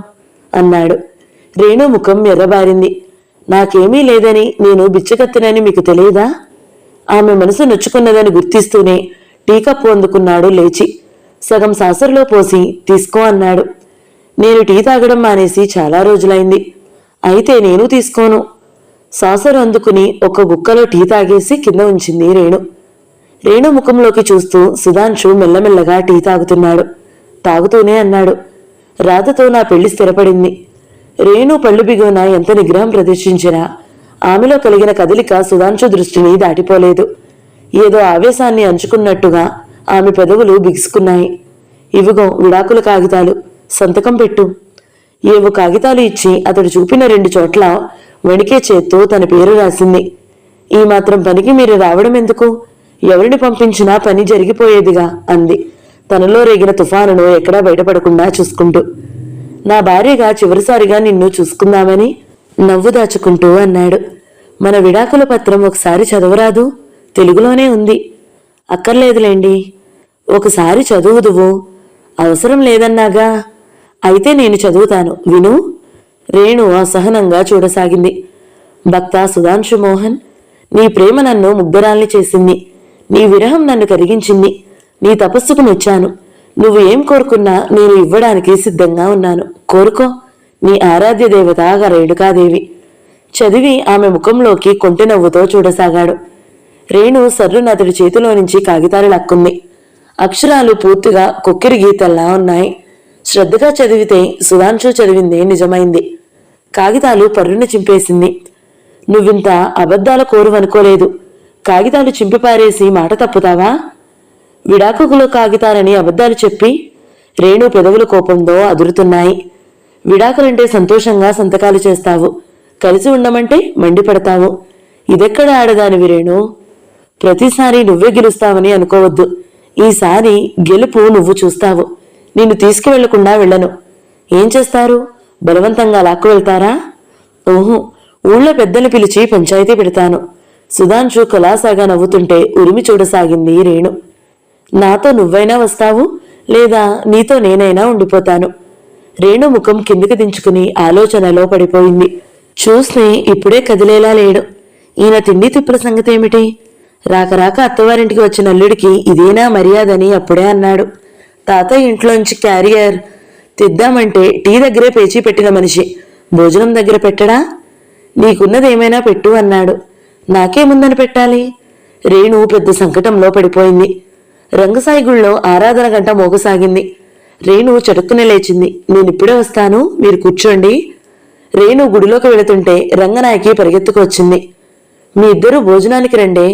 అన్నాడు. రేణు ముఖం ఎర్రబారింది. నాకేమీ లేదని, నేను బిచ్చకత్తినని మీకు తెలియదా? ఆమె మనసు నొచ్చుకున్నదని గుర్తిస్తూనే టీ కప్పు అందుకున్నాడు లేచి. సగం సాసరులో పోసి తీసుకో అన్నాడు. నేను టీ తాగడం మానేసి చాలా రోజులైంది. అయితే నేను తీసుకోను. సాసరు అందుకుని ఒక గుక్కలో టీ తాగేసి కింద ఉంచింది రేణు. రేణు ముఖంలోకి చూస్తూ సుధాంశు మెల్లమెల్లగా టీ తాగుతున్నాడు. తాగుతూనే అన్నాడు, రాధతో నా పెళ్లి స్థిరపడింది. రేణు పళ్ళు బిగున ఎంత నిగ్రహం ప్రదర్శించినా ఆమెలో కలిగిన కదలిక సుధాంశు దృష్టిని దాటిపోలేదు. ఏదో ఆవేశాన్ని అంచుకున్నట్టుగా ఆమె పెదవులు బిగుసుకున్నాయి. ఇవిగో విడాకుల కాగితాలు, సంతకం పెట్టు. ఏవో కాగితాలు ఇచ్చి అతడు చూపిన 2 చోట్ల వణికే చేత్తో తన పేరు రాసింది. ఈ మాత్రం పనికి మీరు రావడం ఎందుకు? ఎవరిని పంపించినా పని జరిగిపోయేదిగా అంది, తనలో రేగిన తుఫానును ఎక్కడా బయటపడకుండా చూసుకుంటూ. నా భార్యగా చివరిసారిగా నిన్ను చూసుకుందామని నవ్వు దాచుకుంటూ అన్నాడు. మన విడాకుల పత్రం ఒకసారి చదవరాదు? తెలుగులోనే ఉంది. అక్కర్లేదులేండి, ఒకసారి చదువుదువు. అవసరం లేదన్నాగా. అయితే నేను చదువుతాను, విను. రేణు అసహనంగా చూడసాగింది. భక్త సుధాంశు మోహన్, నీ ప్రేమ నన్ను ముగ్ధరాల్ని చేసింది. నీ విరహం నన్ను కరిగించింది. నీ తపస్సుకు మెచ్చాను. నువ్వు ఏం కోరుకున్నా నేను ఇవ్వడానికి సిద్ధంగా ఉన్నాను. కోరుకో. నీ ఆరాధ్య దేవత రేణుకాదేవి. చదివి ఆమె ముఖంలోకి కొంటె నవ్వుతో చూడసాగాడు. రేణు సర్రున అతడి చేతిలో నుంచి కాగితాలు లాక్కుంది. అక్షరాలు పూర్తిగా కొక్కిరి గీతల్లా ఉన్నాయి. శ్రద్ధగా చదివితే సుధాంశు చదివిందే నిజమైంది. కాగితాలు పర్రున చింపేసింది. నువ్వింత అబద్ధాల కోరువనుకోలేదు. కాగితాలు చింపిపారేసి మాట తప్పుతావా? విడాకులు కాగితాలని అబద్ధాలు చెప్పి రేణు పెదవుల కోపంతో అదురుతున్నాయి. విడాకులంటే సంతోషంగా సంతకాలు చేస్తావు, కలిసి ఉండమంటే మండిపడతావు. ఇదెక్కడ ఆడదానివి రేణు? ప్రతిసారి నువ్వే గెలుస్తావని అనుకోవద్దు. ఈసారి గెలుపు నువ్వు చూస్తావు. నిన్ను తీసుకువెళ్లకుండా వెళ్ళను. ఏం చేస్తారు? బలవంతంగా లాక్కు వెళ్తారా? ఓహో, ఊళ్ళో పెద్దలు పిలిచి పంచాయతీ పెడతాను. సుధాంశు కులాసాగా నవ్వుతుంటే ఉరిమి చూడసాగింది రేణు. నాతో నువ్వైనా వస్తావు, లేదా నీతో నేనైనా ఉండిపోతాను. రేణు ముఖం కిందికి దించుకుని ఆలోచనలో పడిపోయింది. చూస్తే ఇప్పుడే కదిలేలా లేడు. ఈయన తిండి తిప్పుల సంగతేమిటి? రాక రాక అత్తవారింటికి వచ్చిన అల్లుడికి ఇదేనా మర్యాదని అప్పుడే అన్నాడు. తాతయ్య ఇంట్లోంచి క్యారియర్ తెద్దామంటే టీ దగ్గరే పేచీ పెట్టిన మనిషి భోజనం దగ్గర పెట్టడా? నీకున్నదేమైనా పెట్టు అన్నాడు. నాకేముందని పెట్టాలి? రేణు పెద్ద సంకటంలో పడిపోయింది. రంగసాయి గుళ్ళో ఆరాధన గంట మోగసాగింది. రేణు చటుక్కునే లేచింది. నేనిప్పుడే వస్తాను, మీరు కూర్చోండి. రేణు గుడిలోకి వెళుతుంటే రంగనాయకి పరిగెత్తుకు వచ్చింది. మీ ఇద్దరూ భోజనానికి రండే,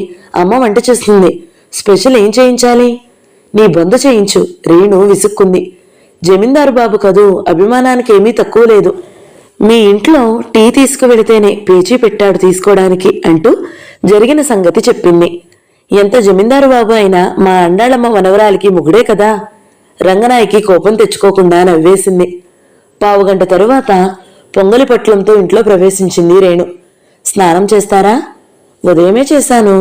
అమ్మ వంట చేస్తుంది. స్పెషల్ ఏం చేయించాలి? నీ బొంద చేయించు. రేణు విసుక్కుంది. జమీందారు బాబు కదూ, అభిమానానికి ఏమీ తక్కువ లేదు. మీ ఇంట్లో టీ తీసుకువెళితేనే పేచీ పెట్టాడు తీసుకోవడానికి అంటూ జరిగిన సంగతి చెప్పింది. ఎంత జమీందారు బాబు అయినా మా అండాళమ్మ మనవరాలికి ముగుడే కదా. రంగనాయకి కోపం తెచ్చుకోకుండా నవ్వేసింది. పావుగంట తరువాత పొంగలి పట్లంతో ఇంట్లో ప్రవేశించింది రేణు. స్నానం చేస్తారా? ఉదయమే చేశాను.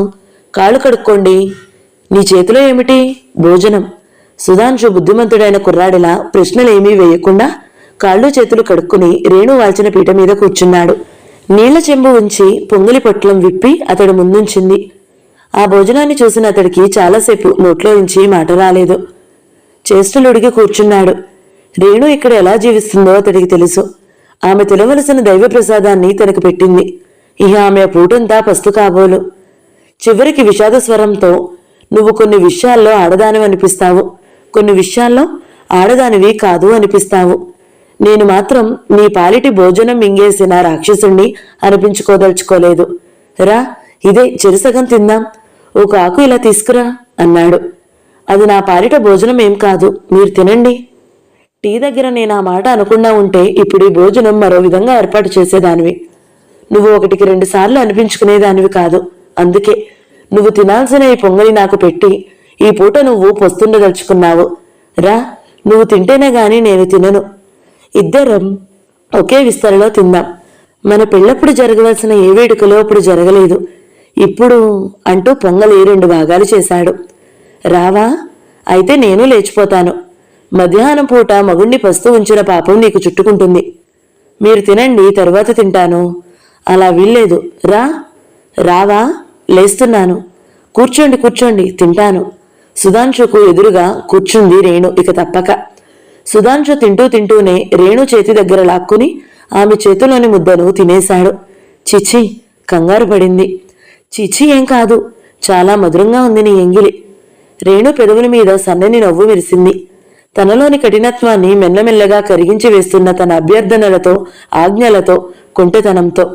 కాళ్ళు కడుక్కోండి. నీ చేతిలో ఏమిటి? భోజనం. సుధాంశు బుద్ధిమంతుడైన కుర్రాడిలా ప్రశ్నలేమీ వేయకుండా కాళ్ళు చేతులు కడుక్కుని రేణు వాల్చిన పీట మీద కూర్చున్నాడు. నీళ్ల చెంబు ఉంచి పొంగలి పట్లం విప్పి అతడు ముందుంచింది. ఆ భోజనాన్ని చూసిన అతడికి చాలాసేపు నోట్లో నుంచి మాట రాలేదు. చేష్టలుడిగి కూర్చున్నాడు. రేణు ఇక్కడ ఎలా జీవిస్తుందో అతడికి తెలుసు. ఆమె తినవలసిన దైవ ప్రసాదాన్ని తనకు పెట్టింది. ఇహ ఆమె పూటంతా పస్తు కాబోలు. చివరికి విషాద స్వరంతో, నువ్వు కొన్ని విషయాల్లో ఆడదానివి అనిపిస్తావు, కొన్ని విషయాల్లో ఆడదానివి కాదు అనిపిస్తావు. నేను మాత్రం నీ పాలిటి భోజనం మింగేసిన రాక్షసుణ్ణి అనిపించుకోదలుచుకోలేదు. రా, ఇదే చెరుసగం తిందాం. ఒక ఆకు ఇలా తీసుకురా అన్నాడు. అది నా పాలిట భోజనం ఏం కాదు, మీరు తినండి. టీ దగ్గర నేను ఆ మాట అనకుండా ఉంటే ఇప్పుడు ఈ భోజనం మరో విధంగా ఏర్పాటు చేసేదానివి. నువ్వు 1-2 సార్లు అనిపించుకునేదానివి కాదు. అందుకే నువ్వు తినాల్సిన ఈ పొంగలి నాకు పెట్టి ఈ పూట నువ్వు పొస్తుండదలుచుకున్నావు. రా, నువ్వు తింటేనే గాని నేను తినను. ఇద్దరం ఒకే విస్తరలో తిందాం. మన పెళ్ళప్పుడు జరగవలసిన ఏ వేడుకలో అప్పుడు జరగలేదు. ఇప్పుడు అంటూ పొంగలి 2 భాగాలు చేశాడు. రావా? అయితే నేను లేచిపోతాను. మధ్యాహ్నం పూట మగుణ్ణి పస్తు ఉంచిన పాపం నీకు చుట్టుకుంటుంది. మీరు తినండి, తరువాత తింటాను. అలా వీల్లేదు. రా. రావా? లేస్తున్నాను. కూర్చోండి కూర్చోండి, తింటాను. సుధాంశుకు ఎదురుగా కూర్చుంది రేణు ఇక తప్పక. సుధాంశు తింటూనే రేణు చేతి దగ్గర లాక్కుని ఆమె చేతిలోని ముద్దను తినేశాడు. చిచి, కంగారు పడింది. చిచి ఏం కాదు, చాలా మధురంగా ఉంది నీ ఎంగిలి. రేణు పెదవుల మీద సన్నని నవ్వు మెరిసింది. తనలోని కఠినత్వాన్ని మెల్లమెల్లగా కరిగించి వేస్తున్న తన అభ్యర్థనలతో, ఆజ్ఞలతో, కుంటెతనంతో.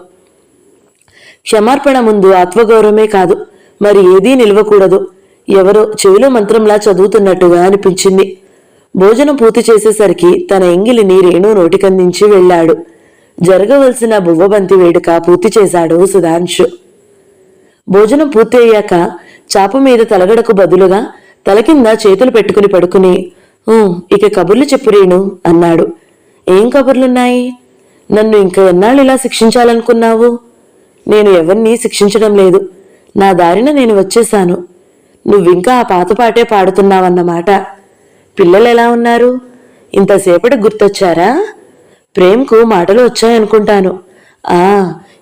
క్షమార్పణ ముందు ఆత్మగౌరవమే కాదు మరి ఏదీ నిలవకూడదు. ఎవరో చెవిలో మంత్రంలా చదువుతున్నట్టుగా అనిపించింది. భోజనం పూర్తి చేసేసరికి తన ఎంగిలిని రేణు నోటికందించి వెళ్లాడు. జరగవలసిన బువ్వబంతి వేడుక పూర్తి చేశాడు సుధాంశు. భోజనం పూర్తి అయ్యాక చాప మీద తలగడకు బదులుగా తల కింద చేతులు పెట్టుకుని పడుకుని ఇక కబుర్లు చెప్పు రేణు అన్నాడు. ఏం కబుర్లున్నాయి? నన్ను ఇంకా ఎన్నాళ్ళు ఇలా శిక్షించాలనుకున్నావు? నేను ఎవరినీ శిక్షించడం లేదు. నా దారిన నేను వచ్చేశాను. నువ్వింకా ఆ పాతపాటే పాడుతున్నావన్నమాట. పిల్లలెలా ఉన్నారు? ఇంతసేపటి గుర్తొచ్చారా? ప్రేమ్కు మాటలు వచ్చాయనుకుంటాను.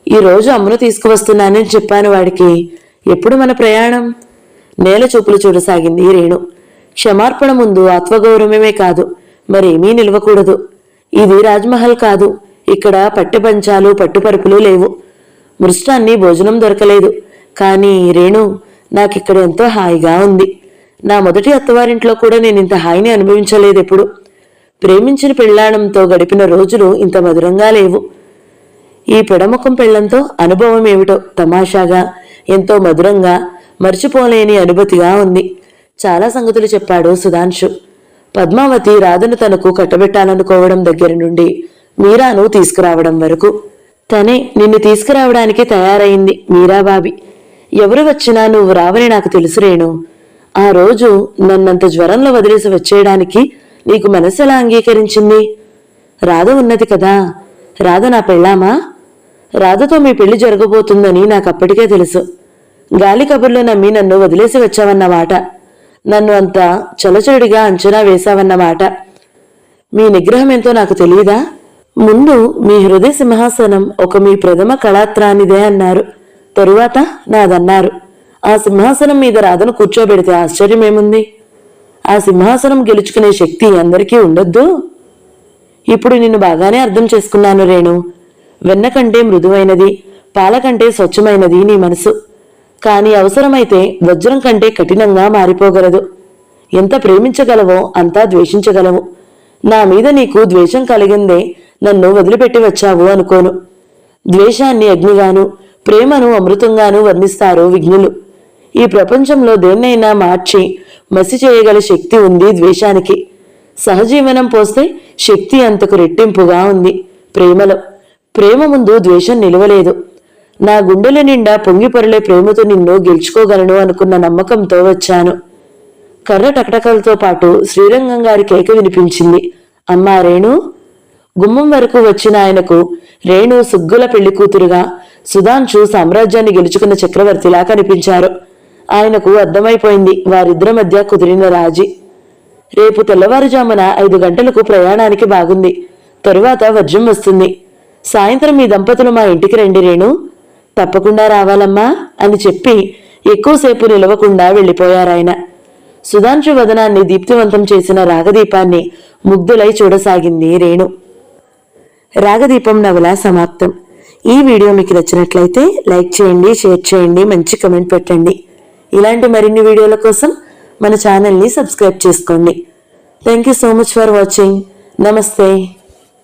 ఈరోజు అమ్మను తీసుకువస్తున్నానని చెప్పాను వాడికి. ఎప్పుడు మన ప్రయాణం? నేల చూపులు చూడసాగింది రేణు. క్షమార్పణ ముందు ఆత్మగౌరవమే కాదు మరేమీ నిలవకూడదు. ఇది రాజ్మహల్ కాదు. ఇక్కడ పట్టెపంచాలు పట్టుపరుపులు లేవు. మృష్టాన్ని భోజనం దొరకలేదు. కానీ రేణు, నాకిక్కడ ఎంతో హాయిగా ఉంది. నా మొదటి అత్తవారింట్లో కూడా నేనింత హాయిని అనుభవించలేదెప్పుడు. ప్రేమించిన పెళ్లాణంతో గడిపిన రోజులు ఇంత మధురంగా లేవు. ఈ పెడముఖం పెళ్లంతో అనుభవం ఏమిటో తమాషాగా, ఎంతో మధురంగా, మర్చిపోలేని అనుభూతిగా ఉంది. చాలా సంగతులు చెప్పాడు సుధాంశు. పద్మావతి రాధను తనకు కట్టబెట్టాలనుకోవడం దగ్గర నుండి మీరాను తీసుకురావడం వరకు తనే నిన్ను తీసుకురావడానికి తయారైంది మీరాబాబి. ఎవరు వచ్చినా నువ్వు రావని నాకు తెలుసు రేణు. ఆ రోజు నన్నంత జ్వరంలో వదిలేసి వచ్చేయడానికి నీకు మనసు ఎలా అంగీకరించింది? రాధ ఉన్నది కదా. రాధ నా పెళ్ళామా? రాధతో మీ పెళ్లి జరగబోతుందని నాకప్పటికే తెలుసు. గాలి కబుర్లో నమ్మి నన్ను వదిలేసి వచ్చావన్నమాట. నన్ను అంత చలచడిగా అంచనా వేశావన్నమాట. మీ నిగ్రహం ఎంతో నాకు తెలియదా? ముందు మీ హృదయ సింహాసనం ఒక మీ ప్రథమ కళాత్రానిదే అన్నారు. తరువాత నాదన్నారు. ఆ సింహాసనం మీద రాధను కూర్చోబెడితే ఆశ్చర్యమేముంది? ఆ సింహాసనం గెలుచుకునే శక్తి అందరికీ ఉండొద్దు. ఇప్పుడు నిన్ను బాగానే అర్థం చేసుకున్నాను రేణు. వెన్న కంటే మృదువైనది, పాల కంటే స్వచ్ఛమైనది నీ మనసు. కాని అవసరమైతే వజ్రం కంటే కఠినంగా మారిపోగలదు. ఎంత ప్రేమించగలవో అంతా ద్వేషించగలవు. నా మీద నీకు ద్వేషం కలిగిందే నన్ను వదిలిపెట్టి వచ్చావు అనుకోను. ద్వేషాన్ని అగ్నిగాను, ప్రేమను అమృతంగాను వర్ణిస్తారు విజ్ఞులు. ఈ ప్రపంచంలో దేన్నైనా మార్చి మసి చేయగల శక్తి ఉంది ద్వేషానికి. సహజీవనం పోస్తే శక్తి అంతకు రెట్టింపుగా ఉంది ప్రేమలో. ప్రేమ ముందు ద్వేషం నిలవలేదు. నా గుండెల నిండా పొంగి పొరలే ప్రేమతో నిన్ను గెలుచుకోగలను అనుకున్న నమ్మకంతో వచ్చాను. కర్ర టకటకలతో పాటు శ్రీరంగం గారి కేక వినిపించింది. అమ్మా రేణు. గుమ్మం వరకు వచ్చిన ఆయనకు రేణు సుగ్గుల పెళ్లి కూతురుగా, సుధాంశు సామ్రాజ్యాన్ని గెలుచుకున్న చక్రవర్తిలా కనిపించారు. ఆయనకు అర్థమైపోయింది వారిద్దరి మధ్య కుదిరిన రాజీ. రేపు తెల్లవారుజామున 5 గంటలకు ప్రయాణానికి బాగుంది. తరువాత వర్జం వస్తుంది. సాయంత్రం మీ దంపతులు మా ఇంటికి రండి రేణు. తప్పకుండా రావాలమ్మా అని చెప్పి ఎక్కువసేపు నిలవకుండా వెళ్లిపోయారాయన. సుధాంశు వదనాన్ని దీప్తివంతం చేసిన రాగదీపాన్ని ముగ్ధులై చూడసాగింది రేణు. రాగదీపం నవల సమాప్తం. ఈ వీడియో మీకు నచ్చినట్లయితే లైక్ చేయండి, షేర్ చేయండి, మంచి కమెంట్ పెట్టండి. ఇలాంటి మరిన్ని వీడియోల కోసం మన ఛానల్ని సబ్స్క్రైబ్ చేసుకోండి. Thank you so much for watching. నమస్తే.